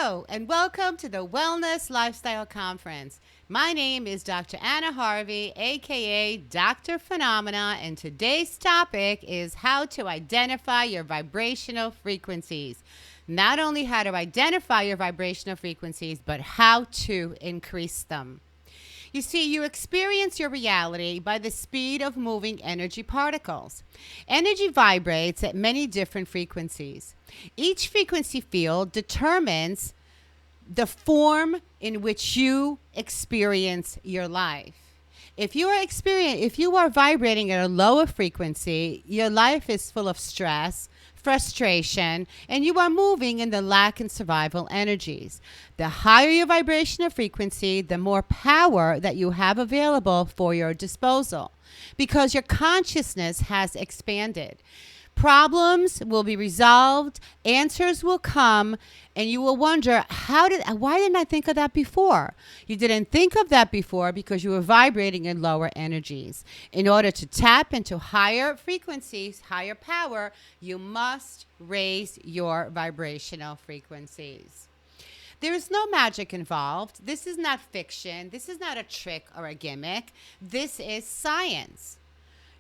Hello, and welcome to the Wellness Lifestyle Conference. My name is Dr. Ana Harvey, aka Dr. Phenomena, and today's topic is how to identify your vibrational frequencies. Not only how to identify your vibrational frequencies, but how to increase them. You see, you experience your reality by the speed of moving energy particles. Energy vibrates at many different frequencies. Each frequency field determines the form in which you experience your life. If you are vibrating at a lower frequency, your life is full of stress, frustration, and you are moving in the lack and survival energies. The higher your vibrational frequency, the more power that you have available for your disposal because your consciousness has expanded. Problems will be resolved, answers will come, and you will wonder, why didn't I think of that before? You didn't think of that before because you were vibrating in lower energies. In order to tap into higher frequencies, higher power, you must raise your vibrational frequencies. There is no magic involved. This is not fiction. This is not a trick or a gimmick. This is science.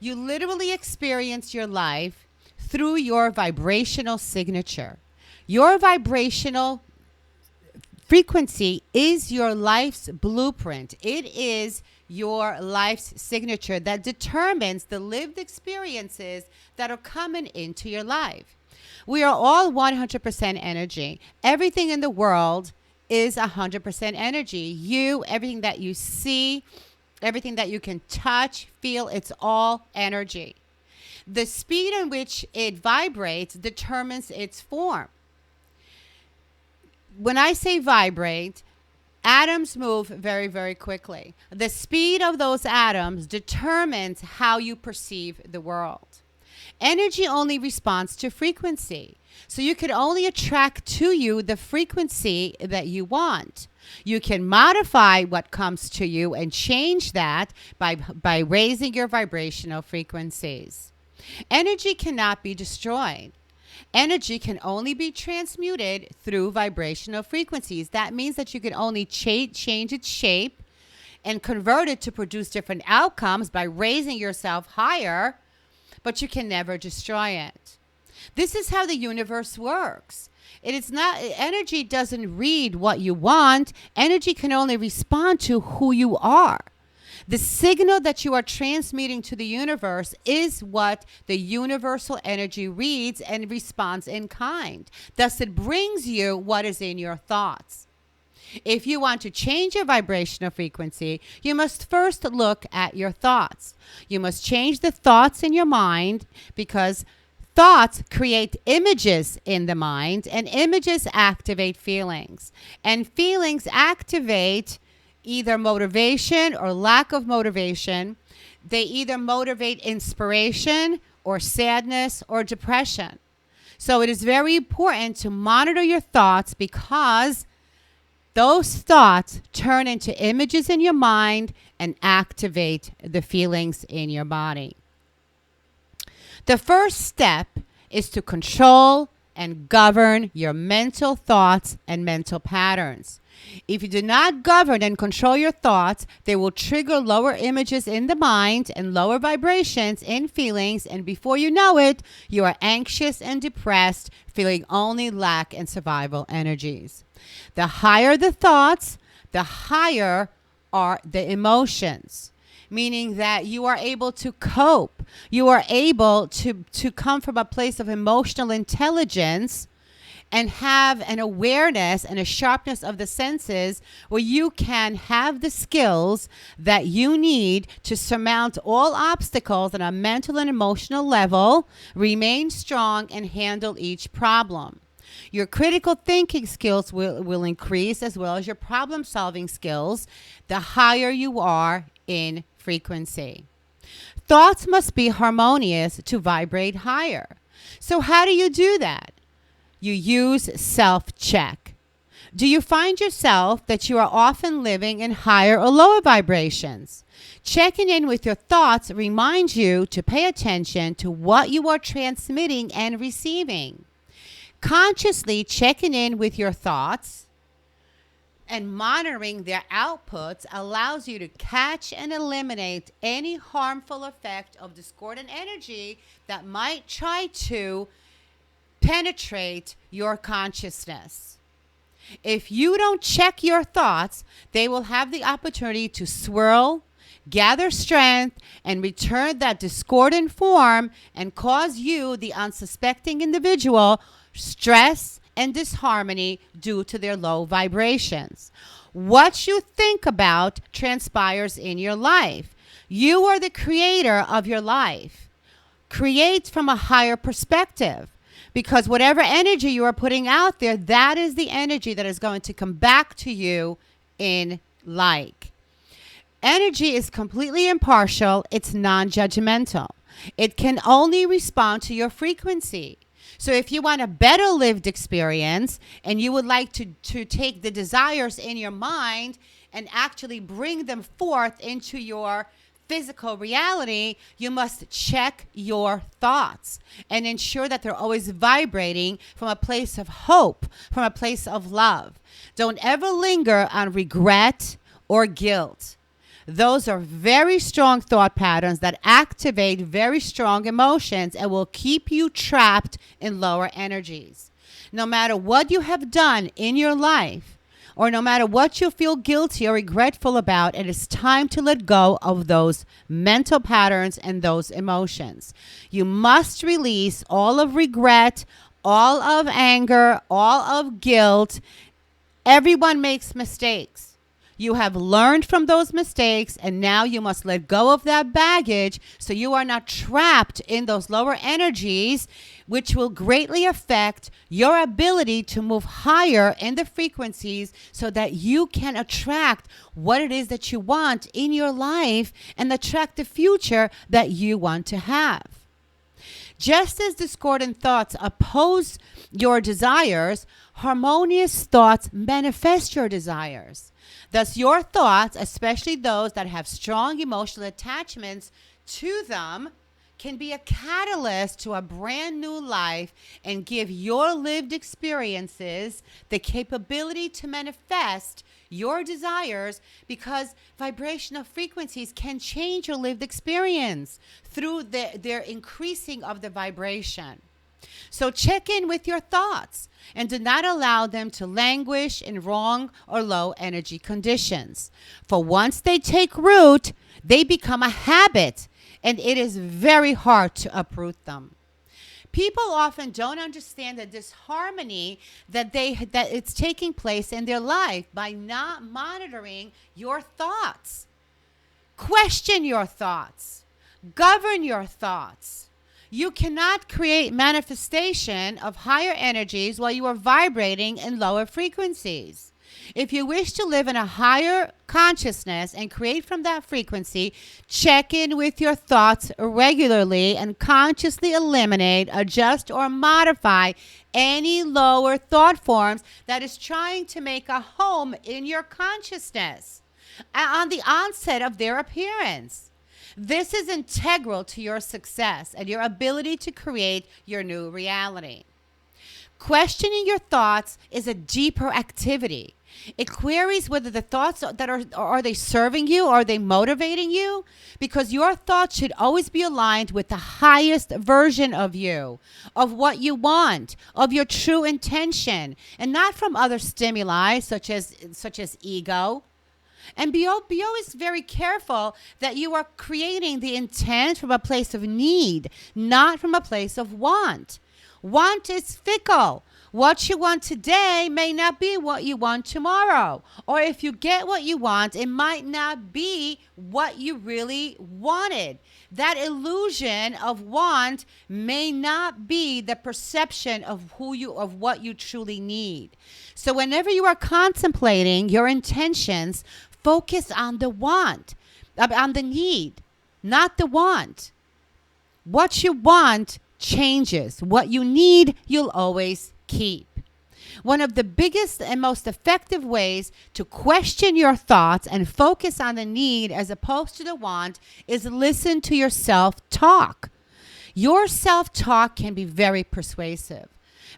You literally experience your life through your vibrational signature. Your vibrational frequency is your life's blueprint. It is your life's signature that determines the lived experiences that are coming into your life. We are all 100% energy. Everything in the world is 100% energy. You, everything that you see, everything that you can touch, feel, it's all energy. The speed in which it vibrates determines its form. When I say vibrate, atoms move very, very quickly. The speed of those atoms determines how you perceive the world. Energy only responds to frequency. So you can only attract to you the frequency that you want. You can modify what comes to you and change that by raising your vibrational frequencies. Energy cannot be destroyed. Energy can only be transmuted through vibrational frequencies. That means that you can only change its shape and convert it to produce different outcomes by raising yourself higher, but you can never destroy it. This is how the universe works. It is not, energy doesn't read what you want. Energy can only respond to who you are. The signal that you are transmitting to the universe is what the universal energy reads and responds in kind. Thus, it brings you what is in your thoughts. If you want to change your vibrational frequency, you must first look at your thoughts. You must change the thoughts in your mind because thoughts create images in the mind, and images activate feelings. And feelings activate either motivation or lack of motivation. They either motivate inspiration or sadness or depression. So it is very important to monitor your thoughts because those thoughts turn into images in your mind and activate the feelings in your body. The first step is to control and govern your mental thoughts and mental patterns. If you do not govern and control your thoughts, they will trigger lower images in the mind and lower vibrations in feelings. And before you know it, you are anxious and depressed, feeling only lack and survival energies. The higher the thoughts, the higher are the emotions, meaning that you are able to cope. You are able to come from a place of emotional intelligence and have an awareness and a sharpness of the senses where you can have the skills that you need to surmount all obstacles on a mental and emotional level, remain strong, and handle each problem. Your critical thinking skills will increase as well as your problem-solving skills the higher you are in frequency. Thoughts must be harmonious to vibrate higher. So how do you do that? You use self-check. Do you find yourself that you are often living in higher or lower vibrations? Checking in with your thoughts reminds you to pay attention to what you are transmitting and receiving. Consciously checking in with your thoughts And monitoring their outputs allows you to catch and eliminate any harmful effect of discordant energy that might try to penetrate your consciousness. If you don't check your thoughts, they will have the opportunity to swirl, gather strength, and return that discordant form and cause you, the unsuspecting individual, stress and disharmony due to their low vibrations. What you think about transpires in your life. You are the creator of your life. Create from a higher perspective, because whatever energy you are putting out there, that is the energy that is going to come back to you in like. Energy is completely impartial. It's non-judgmental. It can only respond to your frequency. So if you want a better lived experience and you would like to take the desires in your mind and actually bring them forth into your physical reality, you must check your thoughts and ensure that they're always vibrating from a place of hope, from a place of love. Don't ever linger on regret or guilt. Those are very strong thought patterns that activate very strong emotions and will keep you trapped in lower energies. No matter what you have done in your life, or no matter what you feel guilty or regretful about, it is time to let go of those mental patterns and those emotions. You must release all of regret, all of anger, all of guilt. Everyone makes mistakes. You have learned from those mistakes, and now you must let go of that baggage so you are not trapped in those lower energies, which will greatly affect your ability to move higher in the frequencies so that you can attract what it is that you want in your life and attract the future that you want to have. Just as discordant thoughts oppose your desires, harmonious thoughts manifest your desires. Thus, your thoughts, especially those that have strong emotional attachments to them, can be a catalyst to a brand new life and give your lived experiences the capability to manifest your desires, because vibrational frequencies can change your lived experience through their increasing of the vibration. So check in with your thoughts and do not allow them to languish in wrong or low energy conditions. For once they take root, they become a habit, and it is very hard to uproot them. People often don't understand the disharmony that it's taking place in their life by not monitoring your thoughts. Question your thoughts. Govern your thoughts. You cannot create manifestation of higher energies while you are vibrating in lower frequencies. If you wish to live in a higher consciousness and create from that frequency, check in with your thoughts regularly and consciously eliminate, adjust, or modify any lower thought forms that is trying to make a home in your consciousness on the onset of their appearance. This is integral to your success and your ability to create your new reality. Questioning your thoughts is a deeper activity. It queries whether the thoughts that are they serving you? Are they motivating you? Because your thoughts should always be aligned with the highest version of you, of what you want, of your true intention, and not from other stimuli such as ego. And be always very careful that you are creating the intent from a place of need, not from a place of want. Want is fickle. What you want today may not be what you want tomorrow. Or if you get what you want, it might not be what you really wanted. That illusion of want may not be the perception of what you truly need. So whenever you are contemplating your intentions, focus on the want, on the need, not the want. What you want changes. What you need, you'll always keep. One of the biggest and most effective ways to question your thoughts and focus on the need as opposed to the want is listen to your self-talk. Your self-talk can be very persuasive.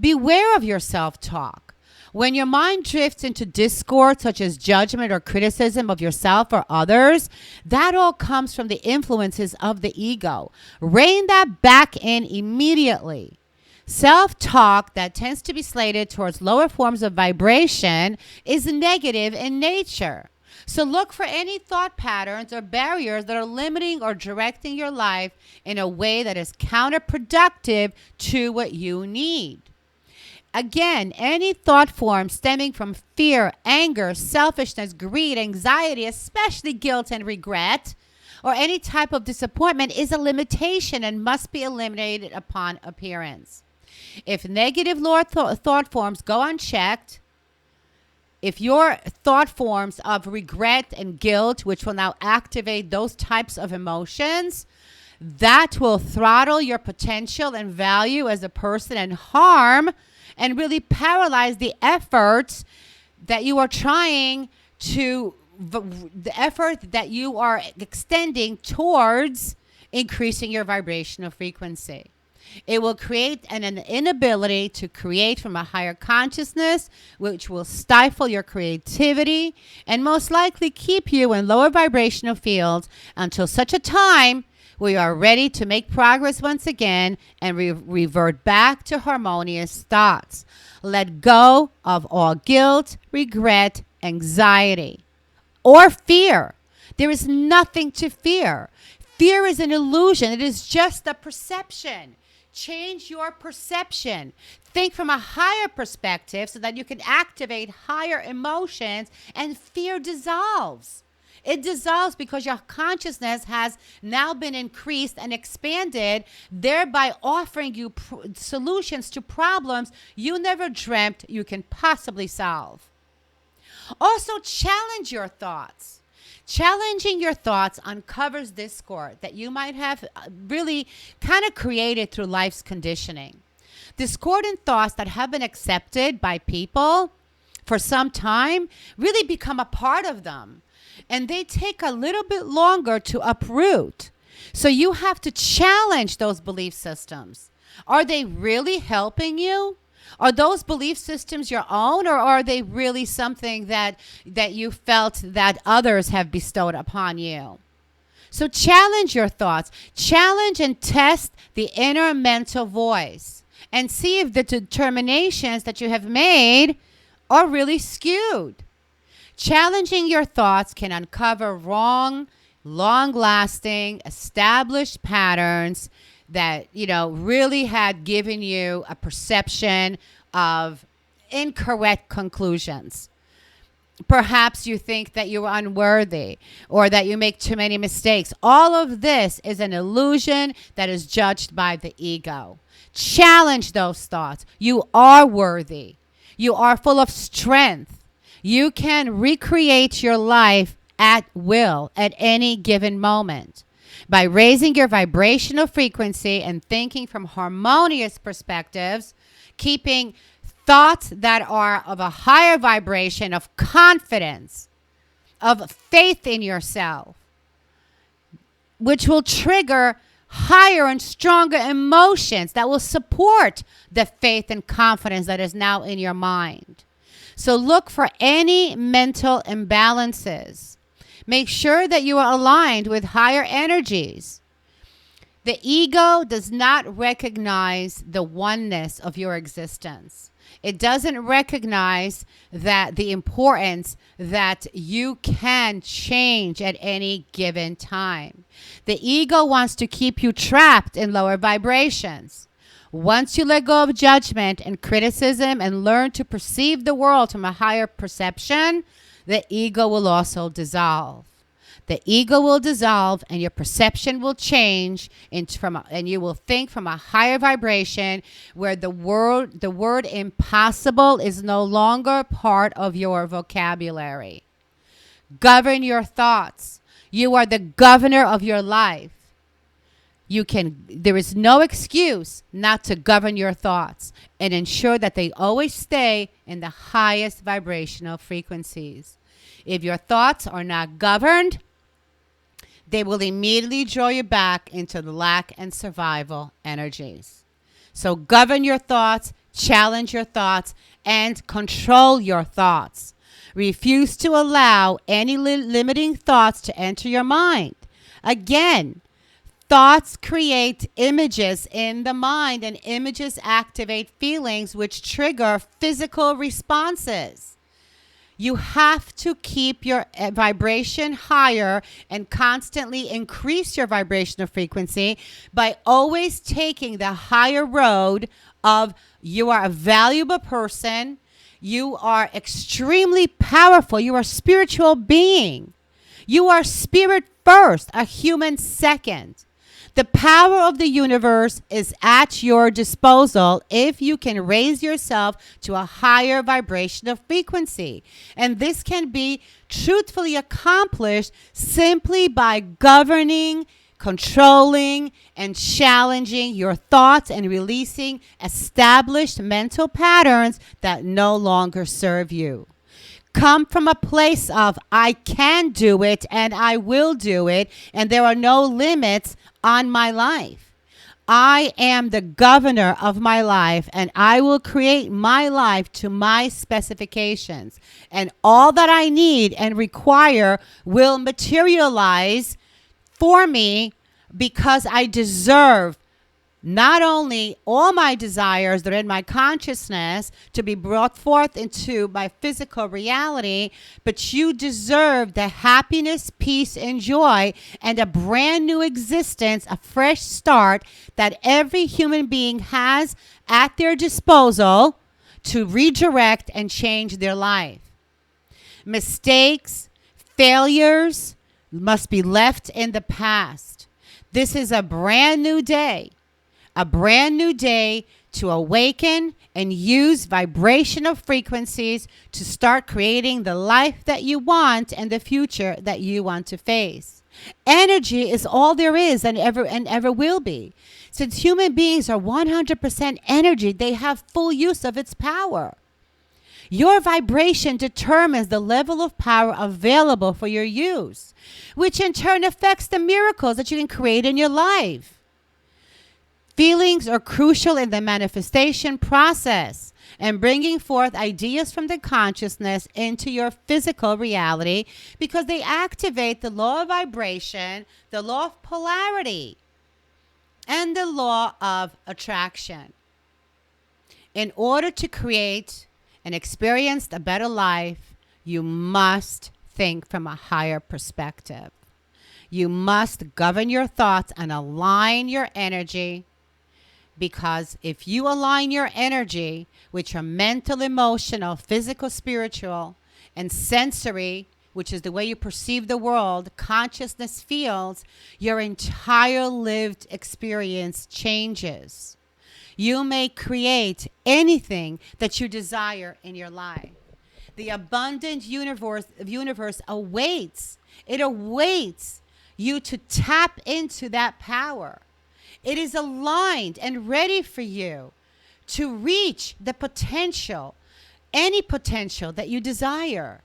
Beware of your self-talk. When your mind drifts into discord, such as judgment or criticism of yourself or others, that all comes from the influences of the ego. Rein that back in immediately. Self-talk that tends to be slated towards lower forms of vibration is negative in nature. So look for any thought patterns or barriers that are limiting or directing your life in a way that is counterproductive to what you need. Again, any thought form stemming from fear, anger, selfishness, greed, anxiety, especially guilt and regret, or any type of disappointment is a limitation and must be eliminated upon appearance. If negative thought forms go unchecked, if your thought forms of regret and guilt, which will now activate those types of emotions, that will throttle your potential and value as a person and harm and really paralyze the efforts that you are trying to, the effort that you are extending towards increasing your vibrational frequency. It will create an inability to create from a higher consciousness, which will stifle your creativity and most likely keep you in lower vibrational fields until such a time we are ready to make progress once again and revert back to harmonious thoughts. Let go of all guilt, regret, anxiety, or fear. There is nothing to fear. Fear is an illusion. It is just a perception. Change your perception. Think from a higher perspective so that you can activate higher emotions and fear dissolves. It dissolves because your consciousness has now been increased and expanded, thereby offering you solutions to problems you never dreamt you can possibly solve. Also, challenge your thoughts. Challenging your thoughts uncovers discord that you might have really kind of created through life's conditioning. Discordant thoughts that have been accepted by people for some time really become a part of them. And they take a little bit longer to uproot. So you have to challenge those belief systems. Are they really helping you? Are those belief systems your own, or are they really something that you felt that others have bestowed upon you? So challenge your thoughts. Challenge and test the inner mental voice and see if the determinations that you have made are really skewed. Challenging your thoughts can uncover wrong, long-lasting, established patterns that, really had given you a perception of incorrect conclusions. Perhaps you think that you're unworthy or that you make too many mistakes. All of this is an illusion that is judged by the ego. Challenge those thoughts. You are worthy. You are full of strength. You can recreate your life at will at any given moment. By raising your vibrational frequency and thinking from harmonious perspectives, keeping thoughts that are of a higher vibration of confidence, of faith in yourself, which will trigger higher and stronger emotions that will support the faith and confidence that is now in your mind. So look for any mental imbalances. Make sure that you are aligned with higher energies. The ego does not recognize the oneness of your existence. It doesn't recognize that the importance that you can change at any given time. The ego wants to keep you trapped in lower vibrations. Once you let go of judgment and criticism and learn to perceive the world from a higher perception, the ego will also dissolve. The ego will dissolve and your perception will change and you will think from a higher vibration where the word impossible is no longer part of your vocabulary. Govern your thoughts. You are the governor of your life. There is no excuse not to govern your thoughts and ensure that they always stay in the highest vibrational frequencies. If your thoughts are not governed, they will immediately draw you back into the lack and survival energies. So govern your thoughts, challenge your thoughts, and control your thoughts. Refuse to allow any limiting thoughts to enter your mind. Again, thoughts create images in the mind, and images activate feelings, which trigger physical responses. You have to keep your vibration higher and constantly increase your vibrational frequency by always taking the higher road of you are a valuable person. You are extremely powerful. You are a spiritual being. You are spirit first, a human second. The power of the universe is at your disposal if you can raise yourself to a higher vibrational frequency. And this can be truthfully accomplished simply by governing, controlling, and challenging your thoughts and releasing established mental patterns that no longer serve you. Come from a place of I can do it and I will do it, and there are no limits on my life. I am the governor of my life, and I will create my life to my specifications. And all that I need and require will materialize for me because I deserve not only all my desires that are in my consciousness to be brought forth into my physical reality, but you deserve the happiness, peace, and joy, and a brand new existence, a fresh start that every human being has at their disposal to redirect and change their life. Mistakes, failures must be left in the past. This is a brand new day. A brand new day to awaken and use vibrational frequencies to start creating the life that you want and the future that you want to face. Energy is all there is and ever will be. Since human beings are 100% energy, they have full use of its power. Your vibration determines the level of power available for your use, which in turn affects the miracles that you can create in your life. Feelings are crucial in the manifestation process and bringing forth ideas from the consciousness into your physical reality because they activate the law of vibration, the law of polarity, and the law of attraction. In order to create and experience a better life, you must think from a higher perspective. You must govern your thoughts and align your energy. Because if you align your energy with your mental, emotional, physical, spiritual, and sensory, which is the way you perceive the world, consciousness fields, your entire lived experience changes. You may create anything that you desire in your life. The abundant universe awaits. It awaits you to tap into that power. It is aligned and ready for you to reach the potential, any potential that you desire.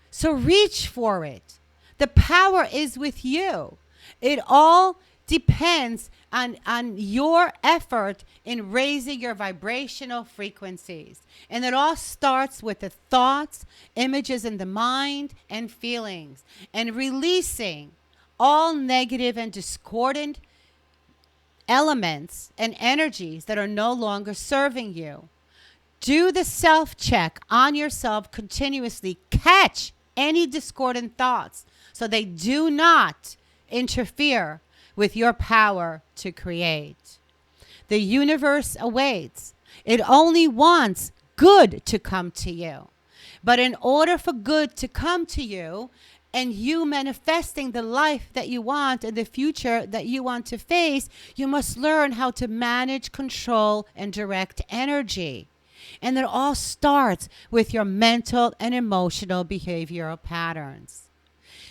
So reach for it. The power is with you. It all depends on your effort in raising your vibrational frequencies. And it all starts with the thoughts, images in the mind, and feelings, and releasing all negative and discordant elements and energies that are no longer serving you. Do the self-check on yourself continuously. Catch any discordant thoughts so they do not interfere with your power to create. The universe awaits. It only wants good to come to you. But in order for good to come to you, and you manifesting the life that you want and the future that you want to face, you must learn how to manage, control, and direct energy. And it all starts with your mental and emotional behavioral patterns.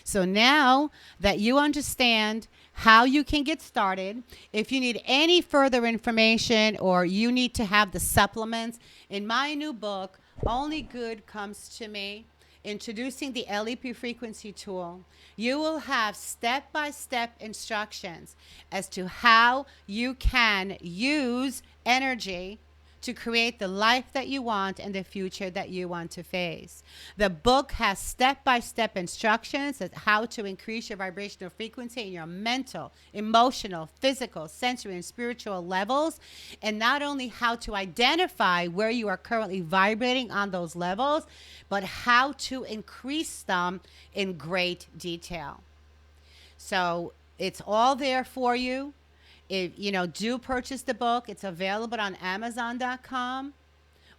So now that you understand how you can get started, if you need any further information or you need to have the supplements, in my new book, Only Good Comes to Me, Introducing the LEP Frequency Tool, you will have step-by-step instructions as to how you can use energy to create the life that you want and the future that you want to face. The book has step-by-step instructions on how to increase your vibrational frequency in your mental, emotional, physical, sensory, and spiritual levels, and not only how to identify where you are currently vibrating on those levels, but how to increase them in great detail. So it's all there for you. If do purchase the book. It's available on Amazon.com,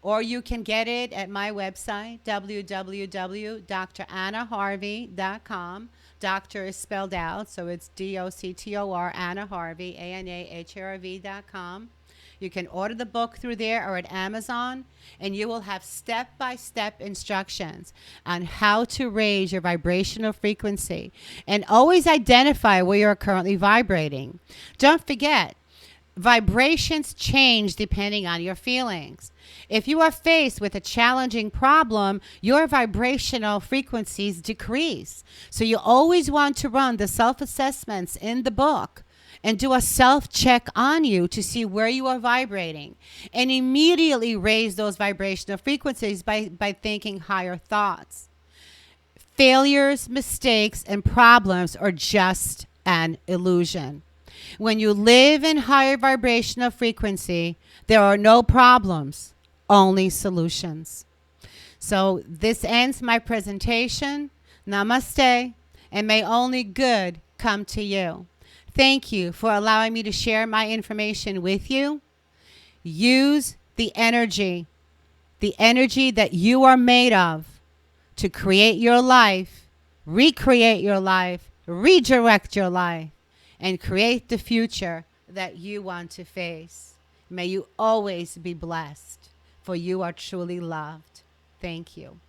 or you can get it at my website, www.dranaharvey.com. Doctor is spelled out, so it's DOCTOR, Ana Harvey, ANAHARV.com. You can order the book through there or at Amazon, and you will have step-by-step instructions on how to raise your vibrational frequency and always identify where you're currently vibrating. Don't forget, vibrations change depending on your feelings. If you are faced with a challenging problem, your vibrational frequencies decrease. So you always want to run the self-assessments in the book and do a self-check on you to see where you are vibrating, and immediately raise those vibrational frequencies by thinking higher thoughts. Failures, mistakes, and problems are just an illusion. When you live in higher vibrational frequency, there are no problems, only solutions. So this ends my presentation. Namaste, and may only good come to you. Thank you for allowing me to share my information with you. Use the energy that you are made of, to create your life, recreate your life, redirect your life, and create the future that you want to face. May you always be blessed, for you are truly loved. Thank you.